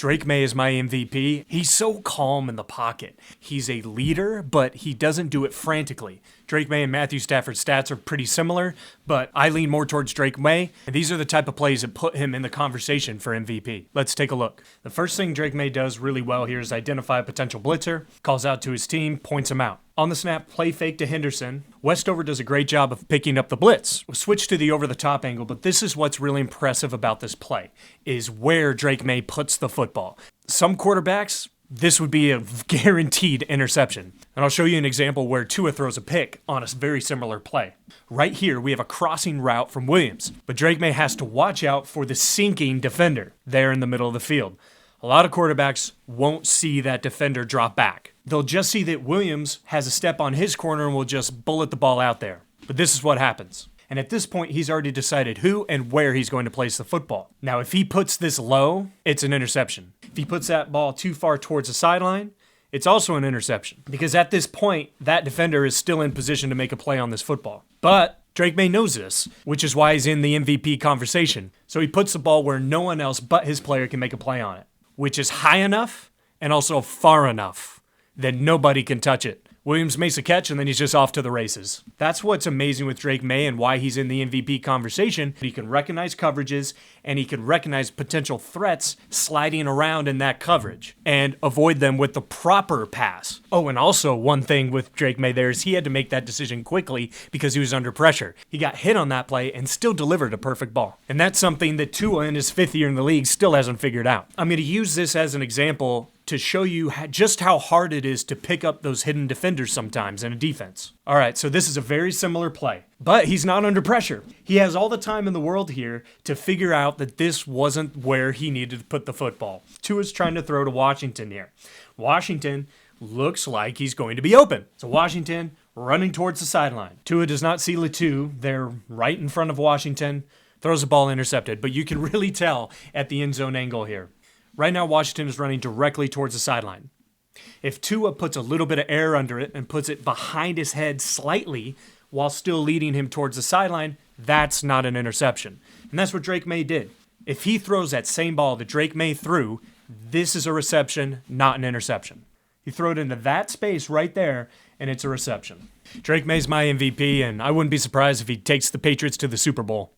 Drake Maye is my MVP. He's so calm in the pocket. He's a leader, but he doesn't do it frantically. Drake Maye and Matthew Stafford's stats are pretty similar, but I lean more towards Drake Maye, and these are the type of plays that put him in the conversation for MVP. Let's take a look. The first thing Drake Maye does really well here is identify a potential blitzer, calls out to his team, points him out. On the snap, play fake to Henderson. Westover does a great job of picking up the blitz. We'll switch to the over-the-top angle, but this is what's really impressive about this play, is where Drake Maye puts the football. Some quarterbacks, this would be a guaranteed interception. And I'll show you an example where Tua throws a pick on a very similar play. Right here, we have a crossing route from Williams, but Drake Maye has to watch out for the sinking defender there in the middle of the field. A lot of quarterbacks won't see that defender drop back. They'll just see that Williams has a step on his corner and will just bullet the ball out there. But this is what happens. And at this point, he's already decided who and where he's going to place the football. Now, if he puts this low, it's an interception. If he puts that ball too far towards the sideline, it's also an interception. Because at this point, that defender is still in position to make a play on this football. But Drake Maye knows this, which is why he's in the MVP conversation. So he puts the ball where no one else but his player can make a play on it, which is high enough and also far enough that nobody can touch it. Williams makes a catch, and then he's just off to the races. That's what's amazing with Drake Maye and why he's in the MVP conversation. He can recognize coverages, and he can recognize potential threats sliding around in that coverage and avoid them with the proper pass. Oh, and also one thing with Drake Maye there is he had to make that decision quickly because he was under pressure. He got hit on that play and still delivered a perfect ball. And that's something that Tua in his 5th year in the league still hasn't figured out. I'm going to use this as an example to show you just how hard it is to pick up those hidden defenders sometimes in a defense. All right, so this is a very similar play, but he's not under pressure. He has all the time in the world here to figure out that this wasn't where he needed to put the football. Tua's trying to throw to Washington here. Washington looks like he's going to be open. So Washington running towards the sideline. Tua does not see Latu. They're right in front of Washington. Throws the ball intercepted, but you can really tell at the end zone angle here. Right now, Washington is running directly towards the sideline. If Tua puts a little bit of air under it and puts it behind his head slightly while still leading him towards the sideline, that's not an interception. And that's what Drake Maye did. If he throws that same ball that Drake Maye threw, this is a reception, not an interception. He threw it into that space right there, and it's a reception. Drake Maye's my MVP, and I wouldn't be surprised if he takes the Patriots to the Super Bowl.